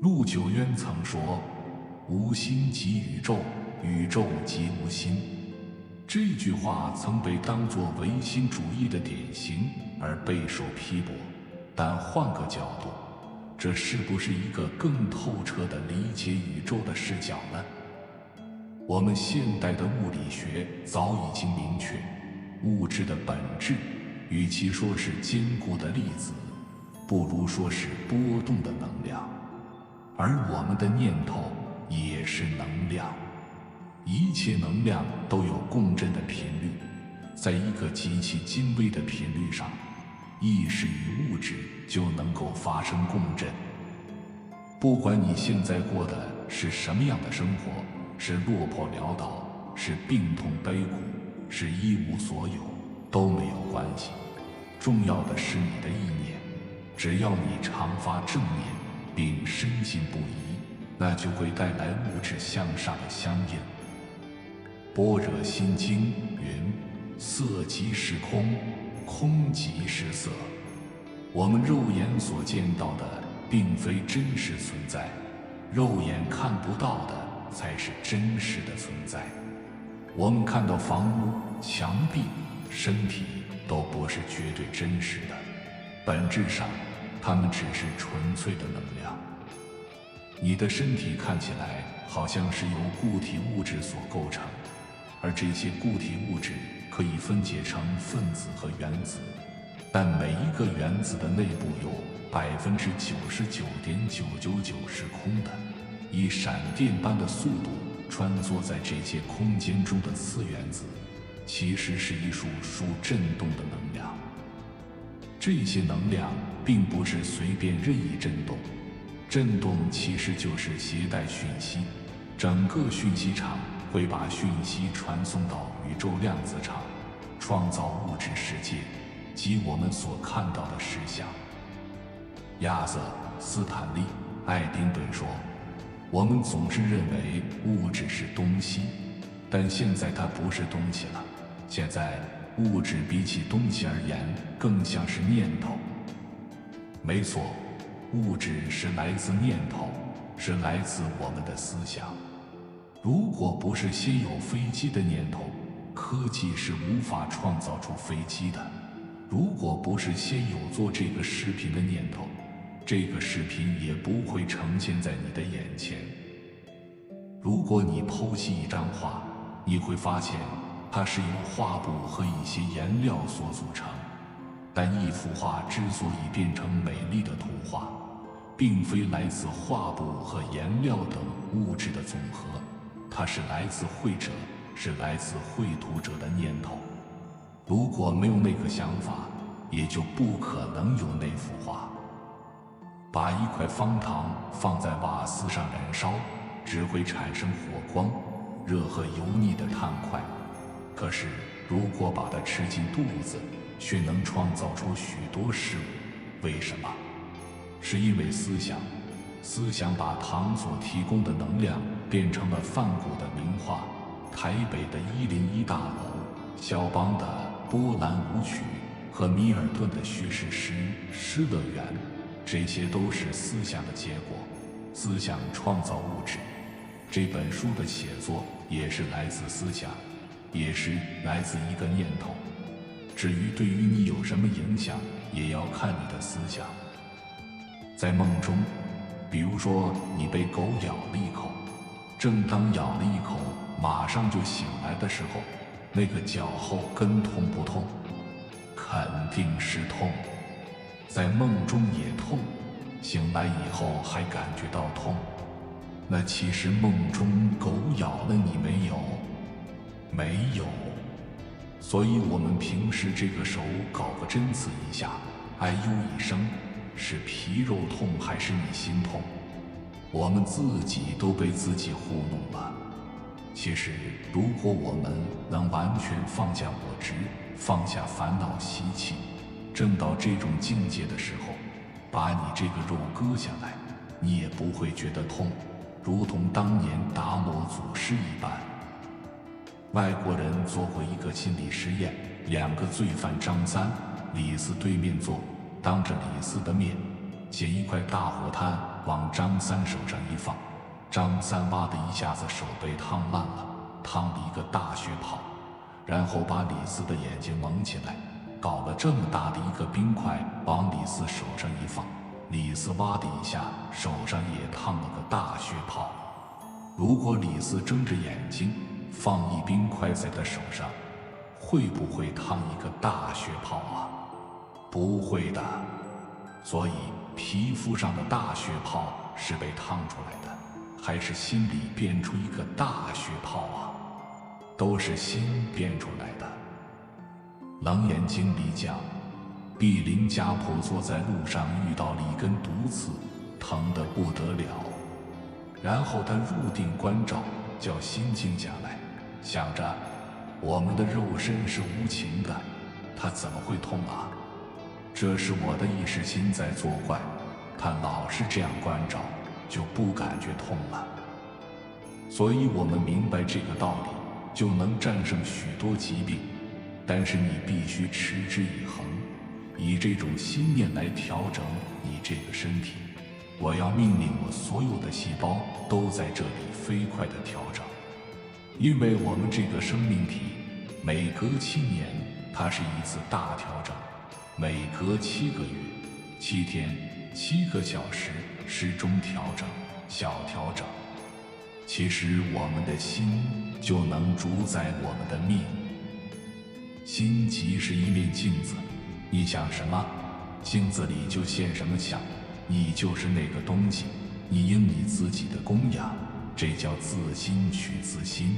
陆九渊曾说：“无心即宇宙，宇宙即无心。”这句话曾被当作唯心主义的典型而备受批驳。但换个角度，这是不是一个更透彻地理解宇宙的视角呢？我们现代的物理学早已经明确，物质的本质，与其说是坚固的粒子，不如说是波动的能量。而我们的念头也是能量，一切能量都有共振的频率，在一个极其精微的频率上，意识与物质就能够发生共振。不管你现在过的是什么样的生活，是落魄潦倒，是病痛悲苦，是一无所有，都没有关系。重要的是你的意念，只要你常发正念，并深信不疑，那就会带来物质向上的相应。般若心经云：色即是空，空即是色。我们肉眼所见到的并非真实存在，肉眼看不到的才是真实的存在。我们看到房屋、墙壁、身体都不是绝对真实的，本质上它们只是纯粹的能量。你的身体看起来好像是由固体物质所构成，而这些固体物质可以分解成分子和原子，但每一个原子的内部有99.999%是空的。以闪电般的速度穿梭在这些空间中的次原子，其实是一束振动的能量。这些能量并不是随便任意振动，振动其实就是携带讯息，整个讯息场会把讯息传送到宇宙量子场，创造物质世界及我们所看到的实相。亚瑟·斯坦利·爱丁顿说：“我们总是认为物质是东西，但现在它不是东西了。现在物质比起东西而言，更像是念头。”没错，物质是来自念头，是来自我们的思想。如果不是先有飞机的念头，科技是无法创造出飞机的。如果不是先有做这个视频的念头，这个视频也不会呈现在你的眼前。如果你剖析一张画，你会发现它是由画布和一些颜料所组成。但一幅画之所以变成美丽的图画，并非来自画布和颜料等物质的总和，它是来自绘者，是来自绘图者的念头。如果没有那个想法，也就不可能有那幅画。把一块方糖放在瓦斯上燃烧，只会产生火光、热和油腻的炭块。可是，如果把它吃进肚子，却能创造出许多事物。为什么？是因为思想把糖所提供的能量变成了梵谷的名画、台北的101大楼、肖邦的波兰舞曲和米尔顿的叙事诗《失乐园》。这些都是思想的结果。思想创造物质。这本书的写作也是来自思想，也是来自一个念头。至于对于你有什么影响，也要看你的思想。在梦中，比如说你被狗咬了一口，正当咬了一口马上就醒来的时候，那个脚后跟痛不痛？肯定是痛。在梦中也痛，醒来以后还感觉到痛，那其实梦中狗咬了你没有？没有。所以我们平时这个手搞个针刺一下，哎呦一声，是皮肉痛还是你心痛？我们自己都被自己糊弄了。其实如果我们能完全放下我执，放下烦恼习气，正到这种境界的时候，把你这个肉割下来，你也不会觉得痛，如同当年达摩祖师一般。外国人做过一个心理实验，2个罪犯张三、李四对面坐，当着李四的面，捡一块大火炭往张三手上一放，张三哇的一下子手被烫烂了，烫了一个大血泡，然后把李四的眼睛蒙起来，搞了这么大的一个冰块往李四手上一放，李四哇的一下手上也烫了个大血泡。如果李四睁着眼睛放一冰块在他手上，会不会烫一个大血泡啊？不会的。所以皮肤上的大血泡是被烫出来的，还是心里变出一个大血泡啊？都是心变出来的。楞严经里讲，毗邻家婆坐在路上遇到了一根毒刺，疼得不得了，然后他入定观照，叫心静下来，想着我们的肉身是无情的，它怎么会痛啊？这是我的意识心在作怪，他老是这样关照，就不感觉痛了。所以我们明白这个道理，就能战胜许多疾病。但是你必须持之以恒，以这种心念来调整你这个身体。我要命令我所有的细胞都在这里飞快地调整，因为我们这个生命体每隔7年它是一次大调整，每隔7个月、7天、7个小时是中调整、小调整。其实我们的心就能主宰我们的命。心即是一面镜子，你想什么，镜子里就现什么相，你就是那个东西，你应你自己的供养，这叫自心取自心。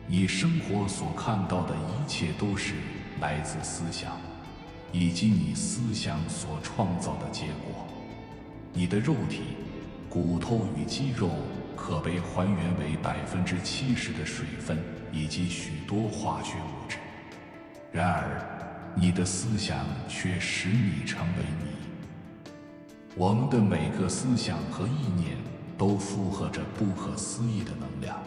你生活所看到的一切都是来自思想，以及你思想所创造的结果。你的肉体、骨头与肌肉可被还原为70%的水分以及许多化学物质，然而你的思想却使你成为你。我们的每个思想和意念都负荷着不可思议的能量，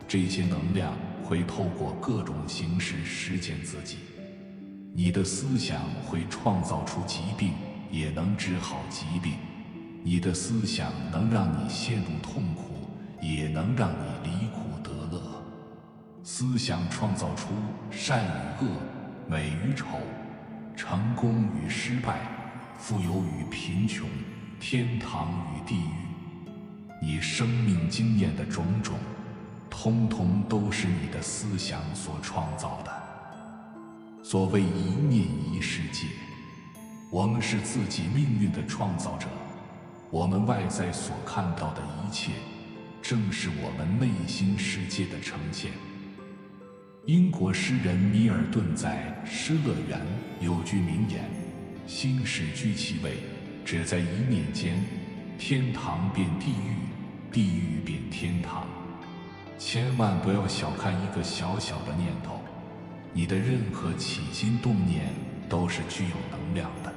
这些能量会透过各种形式实践自己。你的思想会创造出疾病，也能治好疾病。你的思想能让你陷入痛苦，也能让你离苦得乐。思想创造出善与恶、美与丑、成功与失败、富有与贫穷、天堂与地狱。你生命经验的种种，通通都是你的思想所创造的。所谓一念一世界，我们是自己命运的创造者。我们外在所看到的一切，正是我们内心世界的呈现。英国诗人米尔顿在《失乐园》有句名言：心是聚气味，只在一念间，天堂变地狱，地狱变天堂。千万不要小看一个小小的念头，你的任何起心动念都是具有能量的。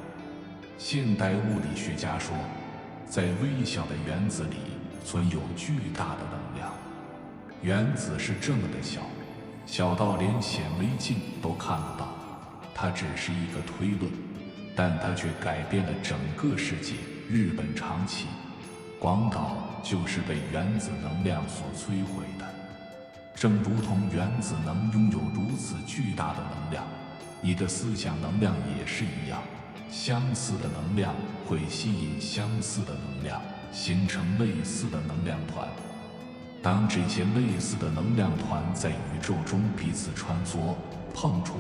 现代物理学家说，在微小的原子里存有巨大的能量。原子是这么的小，小到连显微镜都看不到。它只是一个推论，但它却改变了整个世界。日本长崎、广岛就是被原子能量所摧毁的。正如同原子能拥有如此巨大的能量，你的思想能量也是一样。相似的能量会吸引相似的能量，形成类似的能量团。当这些类似的能量团在宇宙中彼此穿梭、碰触，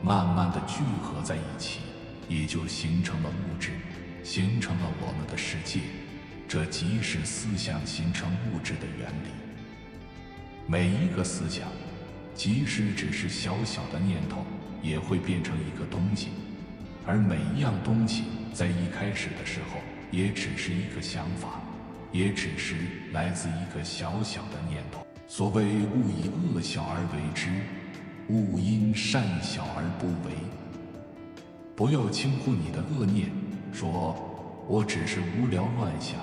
慢慢的聚合在一起，也就形成了物质，形成了我们的世界。这即是思想形成物质的原理。每一个思想，即使只是小小的念头，也会变成一个东西。而每一样东西在一开始的时候，也只是一个想法，也只是来自一个小小的念头。所谓勿以恶小而为之，勿因善小而不为。不要轻忽你的恶念，说我只是无聊乱想，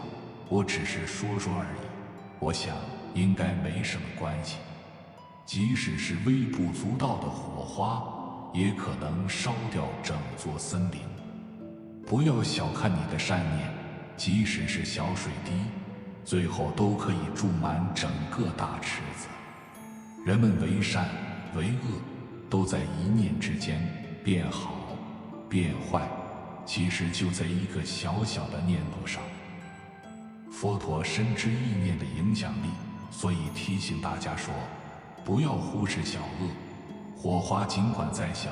我只是说说而已，我想应该没什么关系。即使是微不足道的火花，也可能烧掉整座森林。不要小看你的善念，即使是小水滴，最后都可以注满整个大池子。人们为善为恶，都在一念之间，变好变坏，其实就在一个小小的念头上。佛陀深知意念的影响力，所以提醒大家说，不要忽视小恶，火花尽管再小，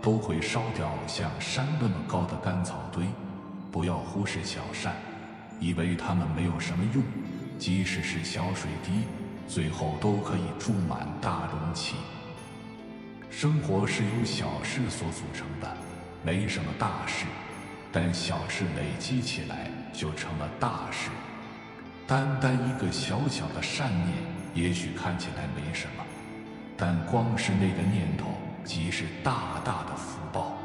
都会烧掉像山那么高的干草堆。不要忽视小善，以为它们没有什么用，即使是小水滴，最后都可以注满大容器。生活是由小事所组成的，没什么大事，但小事累积起来就成了大事。单单一个小小的善念，也许看起来没什么，但光是那个念头即是大大的福报。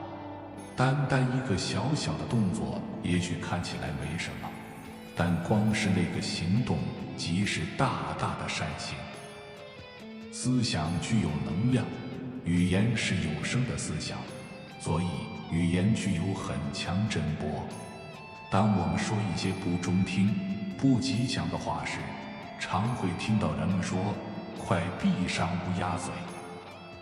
单单一个小小的动作，也许看起来没什么，但光是那个行动即是大大的善行。思想具有能量，语言是有声的思想，所以语言具有很强震波。当我们说一些不中听、不吉祥的话时，常会听到人们说，快闭上乌鸦嘴。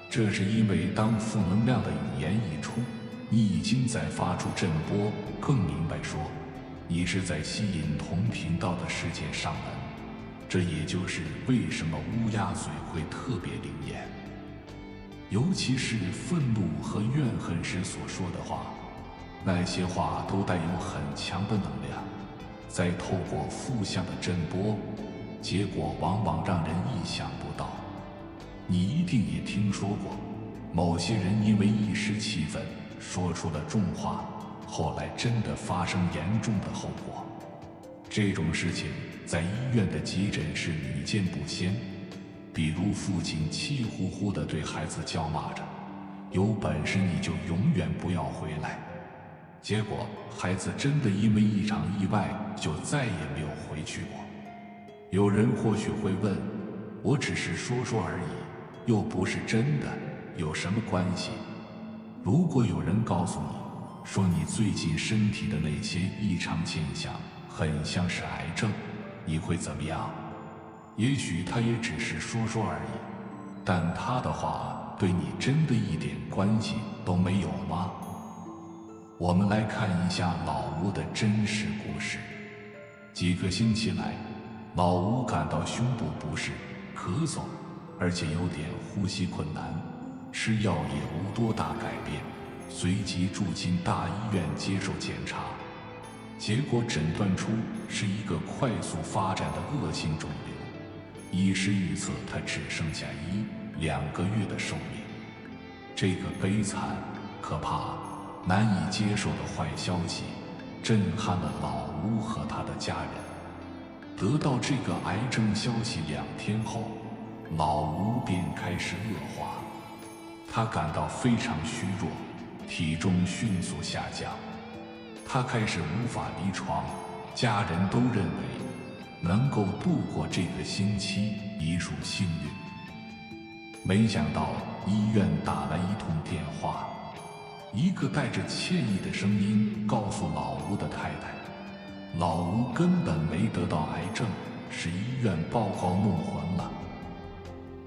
这是因为当负能量的语言一出，你已经在发出震波，更明白说，你是在吸引同频道的世界上门。这也就是为什么乌鸦嘴会特别灵验，尤其是愤怒和怨恨时所说的话，那些话都带有很强的能量，再透过负向的震波，结果往往让人意想不到。你一定也听说过，某些人因为一时气愤说出了重话，后来真的发生严重的后果。这种事情在医院的急诊室屡见不鲜，比如父亲气呼呼地对孩子叫骂着，有本事你就永远不要回来。结果孩子真的因为一场意外就再也没有回去过。有人或许会问，我只是说说而已，又不是真的，有什么关系？如果有人告诉你，说你最近身体的那些异常现象很像是癌症，你会怎么样？也许他也只是说说而已，但他的话对你真的一点关系都没有吗？我们来看一下老吴的真实故事。几个星期来，老吴感到胸部不适、咳嗽，而且有点呼吸困难，吃药也无多大改变，随即住进大医院接受检查。结果诊断出是一个快速发展的恶性肿瘤，医师预测他只剩下1-2个月的寿命。这个悲惨、可怕、难以接受的坏消息震撼了老吴和他的家人。得到这个癌症消息2天后，老吴便开始恶化，他感到非常虚弱，体重迅速下降，他开始无法离床，家人都认为能够度过这个星期已属幸运。没想到医院打来一通电话，一个带着歉意的声音告诉老吴的太太，老吴根本没得到癌症，是医院报告弄混了。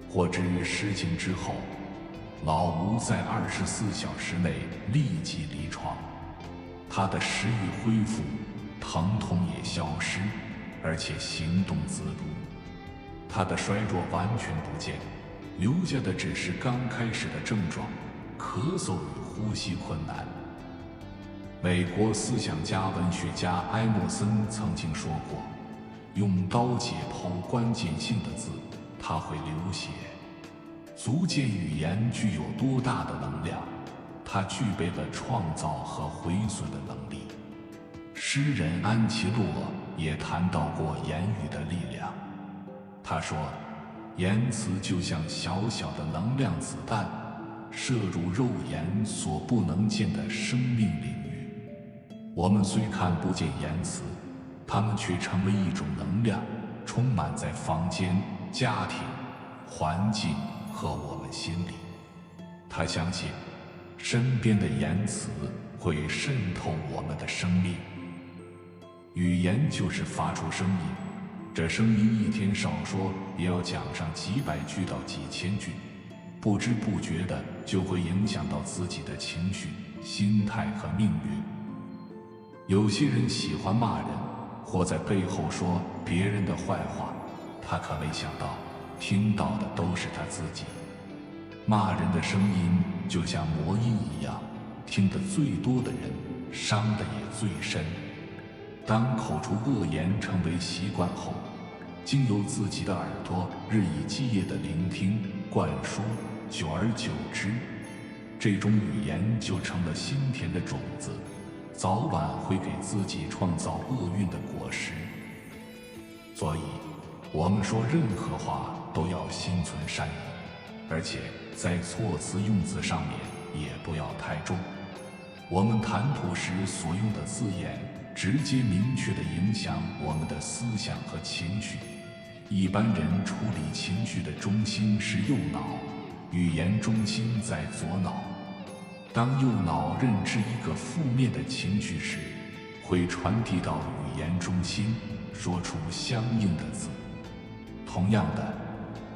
获知实情之后，老吴在24小时内立即离床，他的食欲恢复，疼痛也消失，而且行动自如。他的衰弱完全不见，留下的只是刚开始的症状，咳嗽与呼吸困难。美国思想家、文学家埃默森曾经说过，用刀解剖关键性的字，它会流血，足见语言具有多大的能量。它具备了创造和毁损的能力。诗人安琪洛也谈到过言语的力量。他说，言辞就像小小的能量子弹，射入肉眼所不能见的生命领域。我们虽看不见言辞，它们却成为一种能量，充满在房间、家庭、环境和我们心里。他相信身边的言辞会渗透我们的生命。语言就是发出声音，这声音一天少说也要讲上几百句到几千句，不知不觉的就会影响到自己的情绪、心态和命运。有些人喜欢骂人，或在背后说别人的坏话，他可没想到听到的都是他自己。骂人的声音就像魔音一样，听得最多的人伤得也最深。当口出恶言成为习惯后，经由自己的耳朵日以继夜的聆听、灌输，久而久之，这种语言就成了心田的种子，早晚会给自己创造厄运的果实。所以，我们说任何话都要心存善意，而且在措辞用字上面也不要太重。我们谈吐时所用的字眼，直接明确地影响我们的思想和情绪。一般人处理情绪的中心是右脑，语言中心在左脑。当右脑认知一个负面的情绪时，会传递到语言中心，说出相应的字。同样的，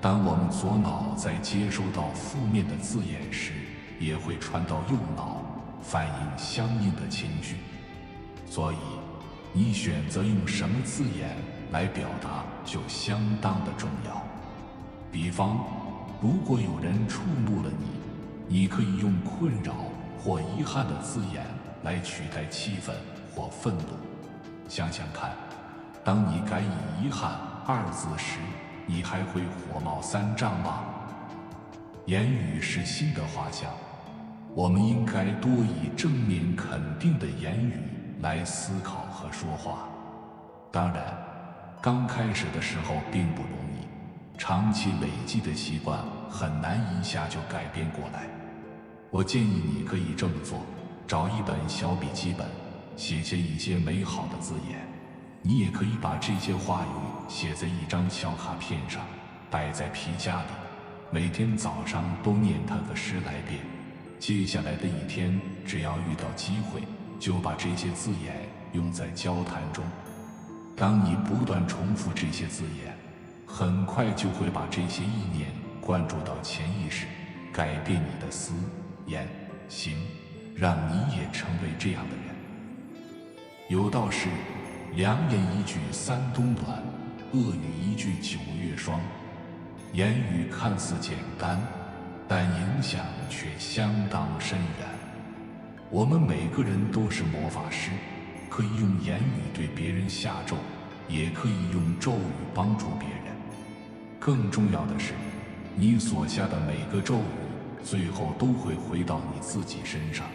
当我们左脑在接收到负面的字眼时，也会传到右脑，反映相应的情绪。所以，你选择用什么字眼来表达就相当的重要。比方，如果有人触怒了你，你可以用困扰或遗憾的字眼来取代气愤或愤怒。想想看，当你改以遗憾二字时，你还会火冒三丈吗？言语是心的画像，我们应该多以正面肯定的言语来思考和说话。当然，刚开始的时候并不容易，长期累积的习惯很难一下就改变过来。我建议你可以这么做，找一本小笔记本，写下一些美好的字眼。你也可以把这些话语写在一张小卡片上，摆在皮夹里，每天早上都念它个10来遍。接下来的一天，只要遇到机会，就把这些字眼用在交谈中。当你不断重复这些字眼，很快就会把这些意念灌注到潜意识，改变你的思、言、行，让你也成为这样的人。有道是，良言一句三冬暖，恶语一句9月霜。言语看似简单，但影响却相当深远。我们每个人都是魔法师，可以用言语对别人下咒，也可以用咒语帮助别人。更重要的是，你所下的每个咒语，最后都会回到你自己身上，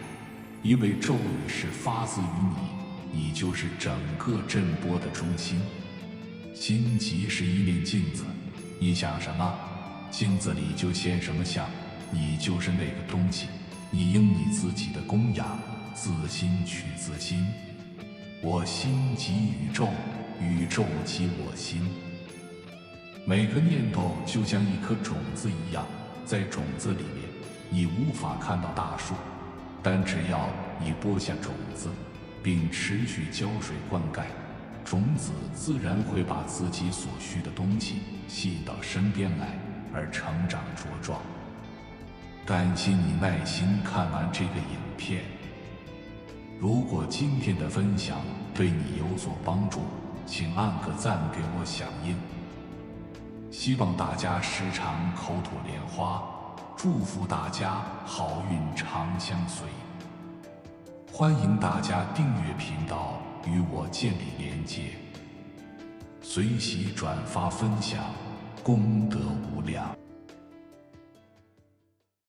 因为咒语是发自于你，你就是整个震波的中心。心即是一面镜子，你想什么，镜子里就现什么相，你就是那个东西。你应你自己的供养，自心取自心。我心即宇宙，宇宙即我心。每个念头就像一颗种子一样，在种子里面，你无法看到大树，但只要你播下种子，并持续浇水灌溉，种子自然会把自己所需的东西吸引到身边来，而成长茁壮。感谢你耐心看完这个影片。如果今天的分享对你有所帮助，请按个赞给我响应。希望大家时常口吐莲花，祝福大家好运常相随。欢迎大家订阅频道，与我建立连接，随喜转发分享，功德无量。